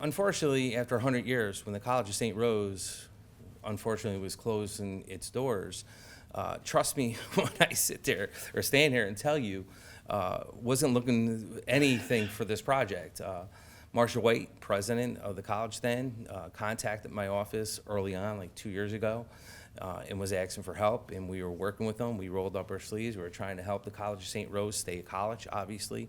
Unfortunately, after 100 years, when the College of St. Rose, unfortunately, was closing its doors, trust me when I sit there or stand here and tell you, wasn't looking anything for this project. Marshall White, president of the college then, contacted my office early on, like 2 years ago, and was asking for help, and we were working with them. We rolled up our sleeves. We were trying to help the College of St. Rose stay a college, obviously,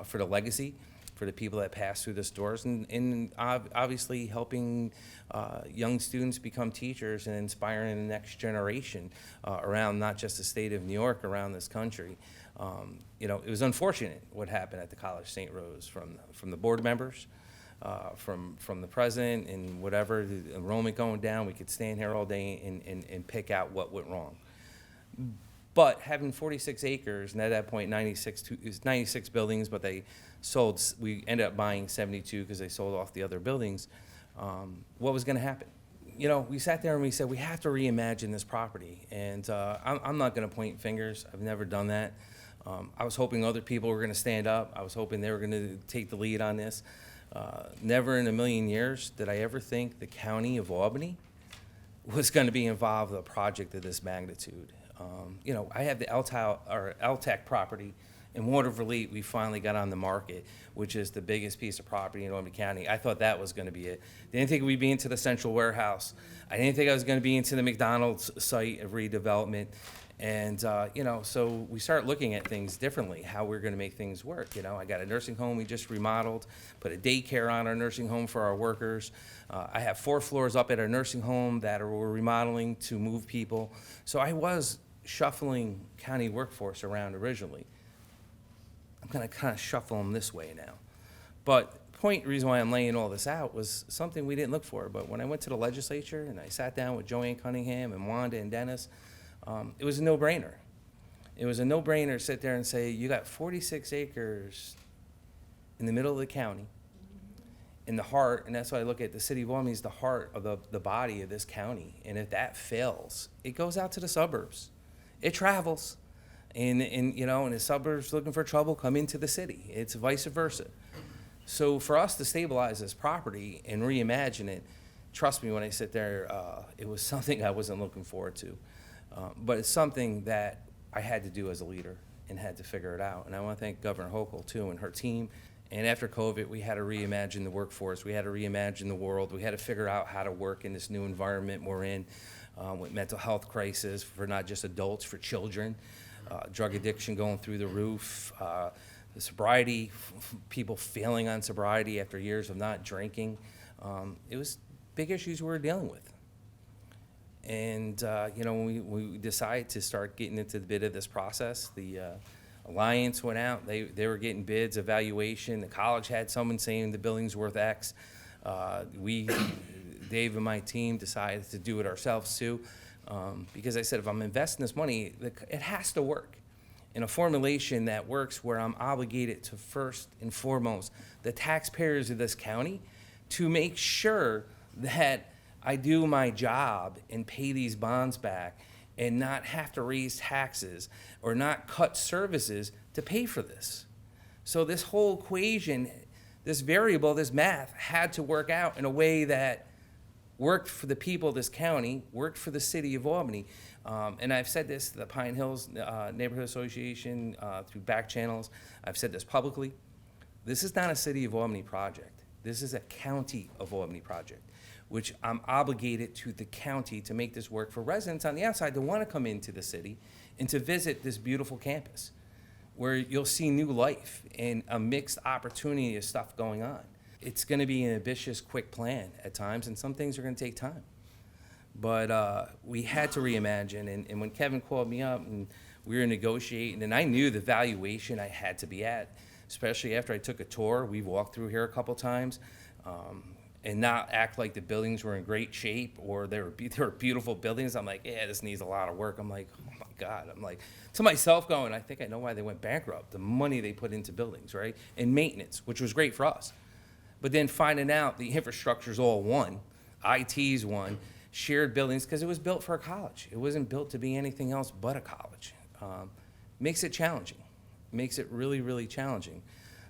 for the legacy, for the people that pass through the doors, and obviously helping young students become teachers and inspiring the next generation around not just the state of New York, around this country. It was unfortunate what happened at the College of St. Rose from the board members, from the president, and whatever, the enrollment going down. We could stand here all day and pick out what went wrong. But having 46 acres, and at that point, 96 buildings, but we ended up buying 72 because they sold off the other buildings. What was going to happen? We sat there and we said, we have to reimagine this property. And I'm not going to point fingers. I've never done that. I was hoping other people were going to stand up. I was hoping they were going to take the lead on this. Never in a million years did I ever think the county of Albany was going to be involved with a project of this magnitude. I have the LTAC property in Waterville. We finally got on the market, which is the biggest piece of property in Albany County. I thought that was going to be it. Didn't think we'd be into the central warehouse. I didn't think I was going to be into the McDonald's site of redevelopment. And, so we start looking at things differently, how we're going to make things work. I got a nursing home we just remodeled, put a daycare on our nursing home for our workers. I have 4 floors up at our nursing home that we're remodeling to move people. So I was shuffling county workforce around originally. I'm going to kind of shuffle them this way now. But reason why I'm laying all this out was something we didn't look for. But when I went to the legislature and I sat down with Joanne Cunningham and Wanda and Dennis, it was a no-brainer. It was a no-brainer to sit there and say, you got 46 acres in the middle of the county, in the heart, and that's why I look at the city of Albany as the heart of the body of this county. And if that fails, it goes out to the suburbs. It travels. And the suburbs looking for trouble come into the city. It's vice versa. So for us to stabilize this property and reimagine it, trust me when I sit there, it was something I wasn't looking forward to. But it's something that I had to do as a leader and had to figure it out. And I want to thank Governor Hochul, too, and her team. And after COVID, we had to reimagine the workforce. We had to reimagine the world. We had to figure out how to work in this new environment we're in with mental health crisis for not just adults, for children, drug addiction going through the roof, the sobriety, people failing on sobriety after years of not drinking. It was big issues we were dealing with. And, when we decided to start getting into the bid of this process, the Alliance went out. They were getting bids, evaluation. The college had someone saying the building's worth X. Dave and my team decided to do it ourselves, too, because I said, if I'm investing this money, it has to work in a formulation that works where I'm obligated to, first and foremost, the taxpayers of this county to make sure that I do my job and pay these bonds back and not have to raise taxes or not cut services to pay for this. So this whole equation, this variable, this math had to work out in a way that worked for the people of this county, worked for the city of Albany. And I've said this to the Pine Hills Neighborhood Association through back channels. I've said this publicly. This is not a city of Albany project. This is a county of Albany project, which I'm obligated to the county to make this work for residents on the outside that want to come into the city and to visit this beautiful campus where you'll see new life and a mixed opportunity of stuff going on. It's going to be an ambitious, quick plan at times, and some things are going to take time. But we had to reimagine, and when Kevin called me up and we were negotiating, and I knew the valuation I had to be at, especially after I took a tour. We've walked through here a couple times. And not act like the buildings were in great shape or they were beautiful buildings. I'm like, yeah, this needs a lot of work. I'm like, oh my God. I'm like, to myself going, I think I know why they went bankrupt. The money they put into buildings, right? And maintenance, which was great for us. But then finding out the infrastructure's all one, IT's one, shared buildings, because it was built for a college. It wasn't built to be anything else but a college. Makes it challenging. Makes it really, really challenging.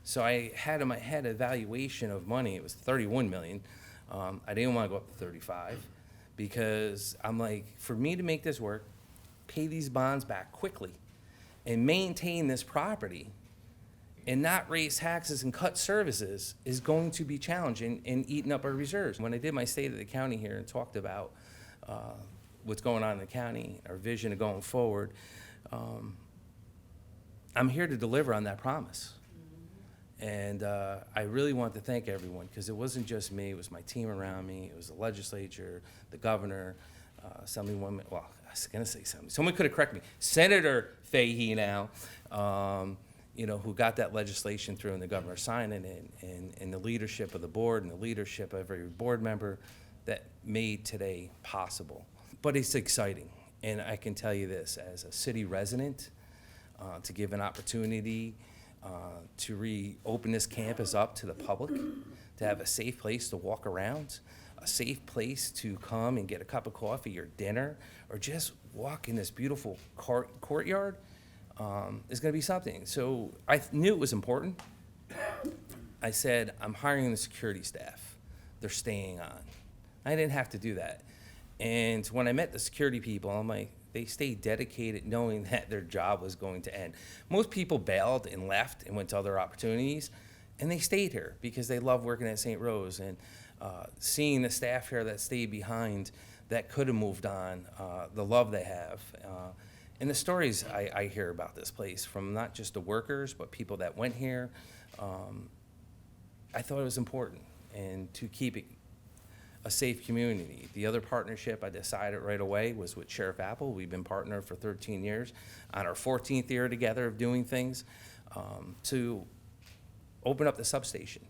So I had in my head a valuation of money, it was 31 million. I didn't want to go up to 35 because I'm like, for me to make this work, pay these bonds back quickly and maintain this property and not raise taxes and cut services is going to be challenging and eating up our reserves. When I did my state of the county here and talked about what's going on in the county, our vision of going forward, I'm here to deliver on that promise. And I really want to thank everyone, because it wasn't just me, it was my team around me, it was the legislature, the governor, Assemblywoman, well, I was gonna say something, someone could have corrected me, Senator Fahey now, who got that legislation through and the governor signing it, and the leadership of the board and the leadership of every board member that made today possible. But it's exciting, and I can tell you this, as a city resident, to give an opportunity to reopen this campus up to the public, to have a safe place to walk around, a safe place to come and get a cup of coffee or dinner, or just walk in this beautiful courtyard, is gonna be something. So I knew it was important. I said, I'm hiring the security staff. They're staying on. I didn't have to do that. And when I met the security people, I'm like, they stayed dedicated knowing that their job was going to end. Most people bailed and left and went to other opportunities, and they stayed here because they love working at St. Rose. And seeing the staff here that stayed behind that could have moved on, the love they have, and the stories I hear about this place from not just the workers, but people that went here, I thought it was important, and to keep it a safe community. The other partnership I decided right away was with Sheriff Apple. We've been partnered for 13 years, on our 14th year together of doing things, to open up the substation,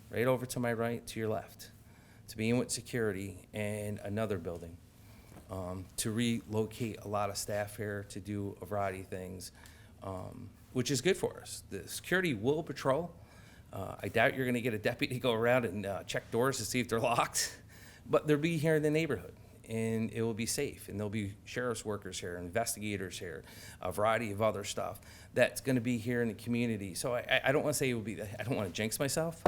right over to my right, to your left, to be in with security and another building, to relocate a lot of staff here to do a variety of things, which is good for us. The security will patrol. I doubt you're gonna get a deputy to go around and check doors to see if they're locked, but they'll be here in the neighborhood, and it will be safe, and there'll be sheriff's workers here, investigators here, a variety of other stuff that's gonna be here in the community. So I don't wanna say it will be, I don't wanna jinx myself.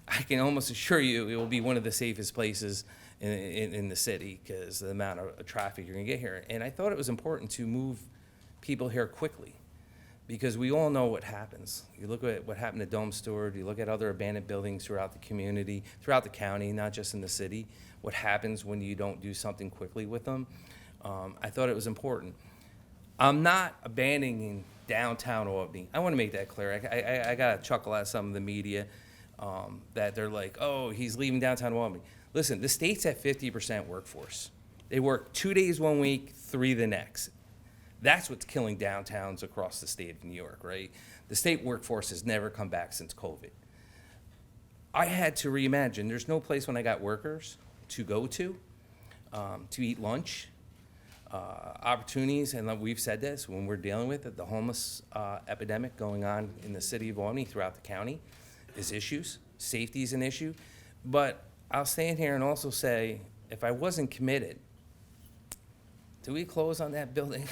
I can almost assure you it will be one of the safest places in the city, because the amount of traffic you're gonna get here. And I thought it was important to move people here quickly, because we all know what happens. You look at what happened to Dome Stewart, you look at other abandoned buildings throughout the community, throughout the county, not just in the city, what happens when you don't do something quickly with them. I thought it was important. I'm not abandoning downtown Albany. I want to make that clear. I got a chuckle at some of the media that they're like, oh, he's leaving downtown Albany. Listen, the state's at 50% workforce. They work 2 days one week, 3 the next. That's what's killing downtowns across the state of New York, right? The state workforce has never come back since COVID. I had to reimagine. There's no place when I got workers to go to eat lunch, opportunities, and we've said this when we're dealing with it, the homeless epidemic going on in the city of Albany throughout the county is issues. Safety is an issue. But I'll stand here and also say, if I wasn't committed, do we close on that building?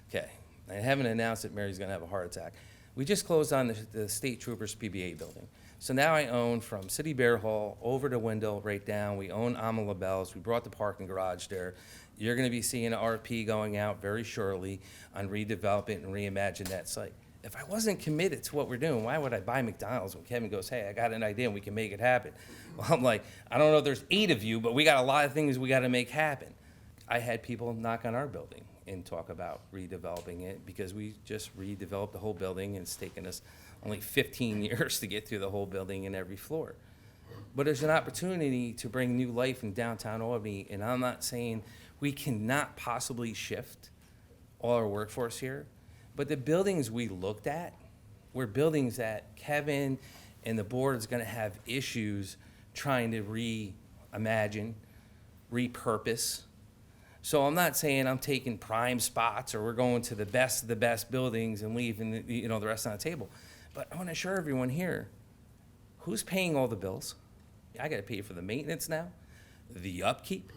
Okay, I haven't announced that Mary's gonna have a heart attack. We just closed on the State Troopers PBA building. So now I own from City Bear Hall over to Wendell, right down. We own Ama LaBelle's. We brought the parking garage there. You're gonna be seeing an RP going out very shortly on redevelop it and reimagine that site. If I wasn't committed to what we're doing, why would I buy McDonald's when Kevin goes, hey, I got an idea and we can make it happen? Well, I'm like, I don't know if there's 8 of you, but we got a lot of things we gotta make happen. I had people knock on our building and talk about redeveloping it, because we just redeveloped the whole building, and it's taken us only 15 years to get through the whole building and every floor. But there's an opportunity to bring new life in downtown Albany, and I'm not saying we cannot possibly shift all our workforce here, but the buildings we looked at were buildings that Kevin and the board is gonna have issues trying to reimagine, repurpose. So I'm not saying I'm taking prime spots or we're going to the best of the best buildings and leaving the rest on the table. But I want to assure everyone here, who's paying all the bills? I got to pay for the maintenance now, the upkeep,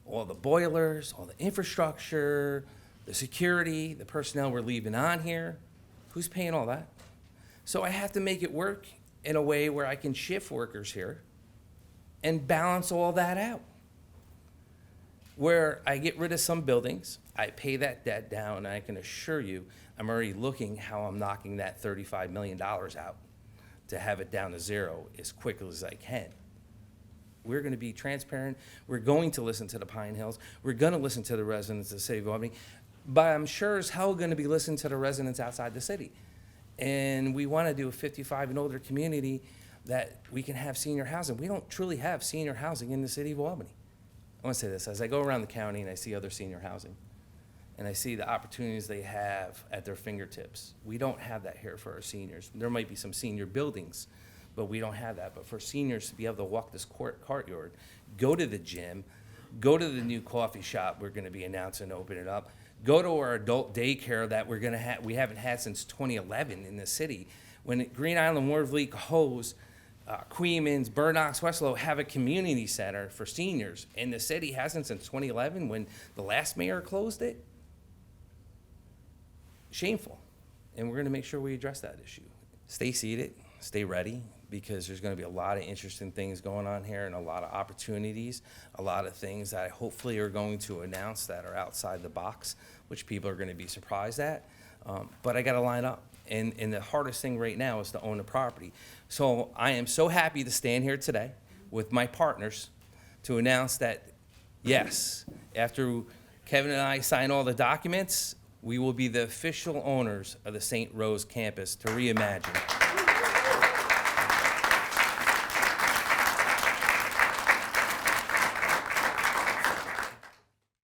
all the boilers, all the infrastructure, the security, the personnel we're leaving on here. Who's paying all that? So I have to make it work in a way where I can shift workers here and balance all that out. Where I get rid of some buildings, I pay that debt down, and I can assure you, I'm already looking how I'm knocking that $35 million out to have it down to zero as quickly as I can. We're gonna be transparent. We're going to listen to the Pine Hills. We're gonna listen to the residents of the city of Albany. But I'm sure as hell gonna be listening to the residents outside the city. And we wanna do a 55 and older community that we can have senior housing. We don't truly have senior housing in the city of Albany. I wanna say this, as I go around the county and I see other senior housing, and I see the opportunities they have at their fingertips. We don't have that here for our seniors. There might be some senior buildings, but we don't have that. But for seniors to be able to walk this courtyard, go to the gym, go to the new coffee shop we're gonna be announcing to open it up, go to our adult daycare that we haven't had since 2011 in the city. When Green Island, Watervliet, Cohoes, Queens, Burnox, Westlow have a community center for seniors, and the city hasn't since 2011 when the last mayor closed it. Shameful. And we're gonna make sure we address that issue. Stay seated, stay ready, because there's gonna be a lot of interesting things going on here and a lot of opportunities, a lot of things that I hopefully are going to announce that are outside the box, which people are gonna be surprised at. But I gotta line up. And the hardest thing right now is to own a property. So I am so happy to stand here today with my partners to announce that, yes, after Kevin and I sign all the documents, we will be the official owners of the St. Rose campus to reimagine.